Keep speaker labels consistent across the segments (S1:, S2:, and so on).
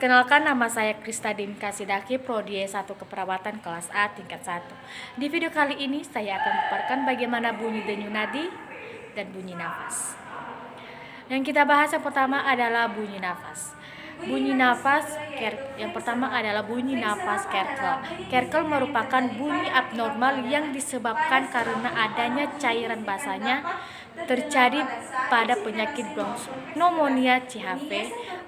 S1: Perkenalkan, nama saya Krista Dimka Sidaki, Prodi S1 Keperawatan kelas A tingkat 1. Di video kali ini saya akan memaparkan bagaimana bunyi denyut nadi dan bunyi nafas. Yang kita bahas yang pertama adalah bunyi nafas. Bunyi nafas yang pertama adalah bunyi nafas kerkel. Kerkel merupakan bunyi abnormal yang disebabkan karena adanya cairan basahnya terjadi pada penyakit pneumonia CHV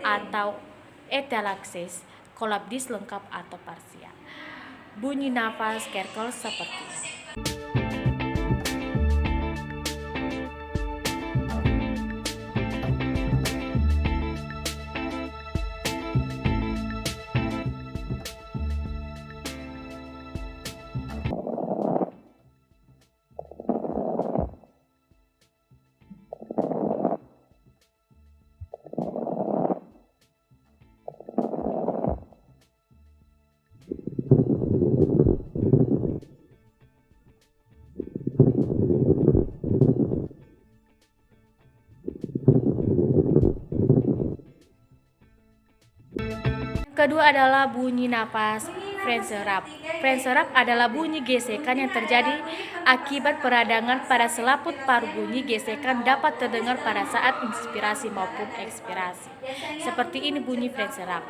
S1: atau etalaksis, kolapsis lengkap atau parsial. Bunyi nafas kerkel seperti ini. Kedua adalah bunyi nafas French-Arab. French-Arab adalah bunyi gesekan yang terjadi akibat peradangan pada selaput paru. Bunyi gesekan dapat terdengar pada saat inspirasi maupun ekspirasi. Seperti ini bunyi French-Arab.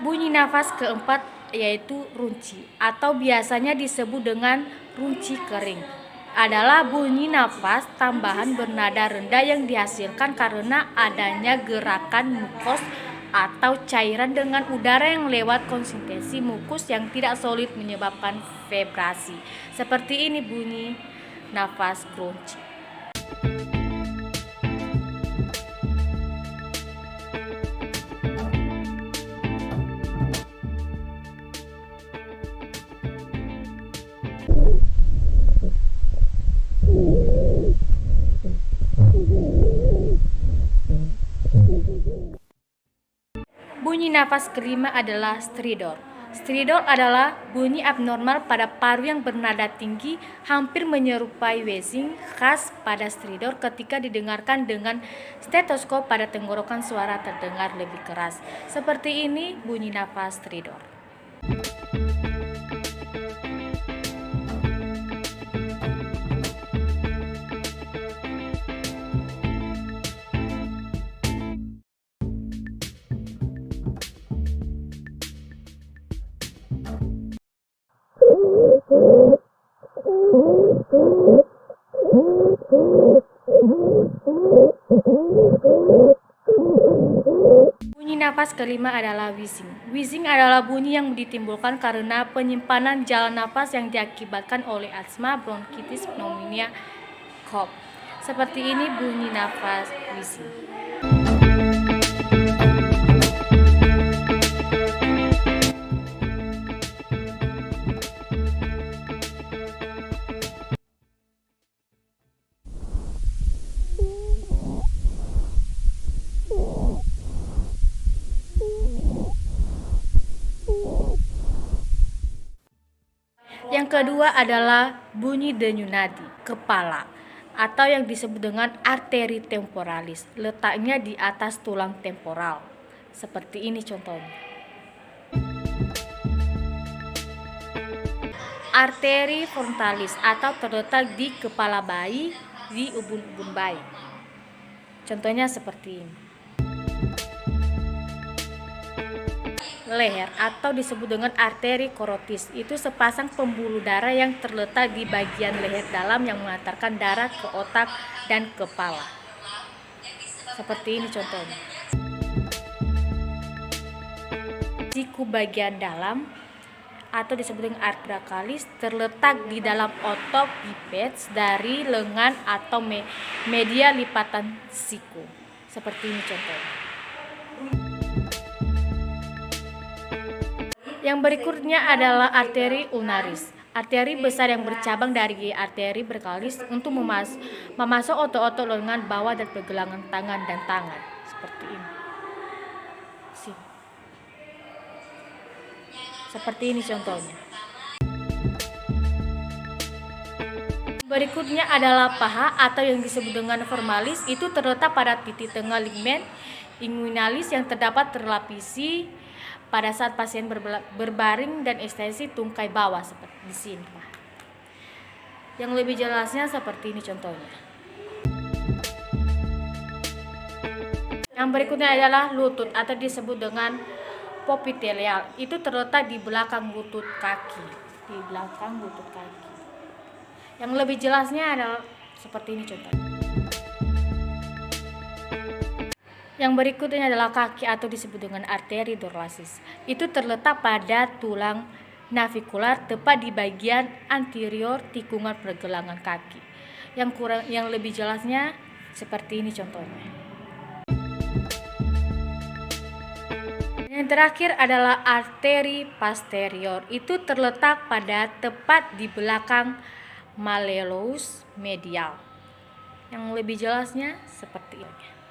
S1: Bunyi nafas keempat yaitu runci atau biasanya disebut dengan runci kering. Adalah bunyi nafas tambahan bernada rendah yang dihasilkan karena adanya gerakan mukus atau cairan dengan udara yang lewat konsistensi mukus yang tidak solid menyebabkan vibrasi. Seperti ini bunyi nafas runci. Bunyi nafas kelima adalah stridor. Stridor adalah bunyi abnormal pada paru yang bernada tinggi, hampir menyerupai wheezing. Khas pada stridor ketika didengarkan dengan stetoskop pada tenggorokan suara terdengar lebih keras. Seperti ini bunyi nafas stridor. Bunyi nafas kelima adalah wheezing. Wheezing adalah bunyi yang ditimbulkan karena penyimpanan jalan nafas yang diakibatkan oleh asma, bronkitis, pneumonia, cough. Seperti ini bunyi nafas wheezing. Yang kedua adalah bunyi denyut nadi kepala atau yang disebut dengan arteri temporalis. Letaknya di atas tulang temporal. Seperti ini contohnya. Arteri frontalis atau terletak di kepala bayi, di ubun-ubun bayi. Contohnya seperti ini. Leher atau disebut dengan arteri korotis, itu sepasang pembuluh darah yang terletak di bagian leher dalam yang mengantarkan darah ke otak dan kepala. Seperti ini contohnya. Siku bagian dalam atau disebut dengan arteriokalis terletak di dalam otot biceps dari lengan atau media lipatan siku. Seperti ini contohnya. Yang berikutnya adalah arteri ulnaris. Arteri besar yang bercabang dari arteri berkalis untuk memasuk otot-otot lengan bawah dan pergelangan tangan dan tangan. Seperti ini. Seperti ini contohnya. Berikutnya adalah paha atau yang disebut dengan formalis. Itu terletak pada titik tengah ligmen inguinalis yang terdapat terlapisi pada saat pasien berbaring dan ekstensi tungkai bawah seperti di sini. Yang lebih jelasnya seperti ini contohnya. Yang berikutnya adalah lutut atau disebut dengan popliteal. Itu terletak di belakang lutut kaki. Di belakang lutut kaki. Yang lebih jelasnya adalah seperti ini contohnya. Yang berikutnya adalah kaki atau disebut dengan arteri dorsalis. Itu terletak pada tulang navikular tepat di bagian anterior tikungan pergelangan kaki. Yang lebih jelasnya seperti ini contohnya. Yang terakhir adalah arteri posterior. Itu terletak pada tepat di belakang malleolus medial. Yang lebih jelasnya seperti ini.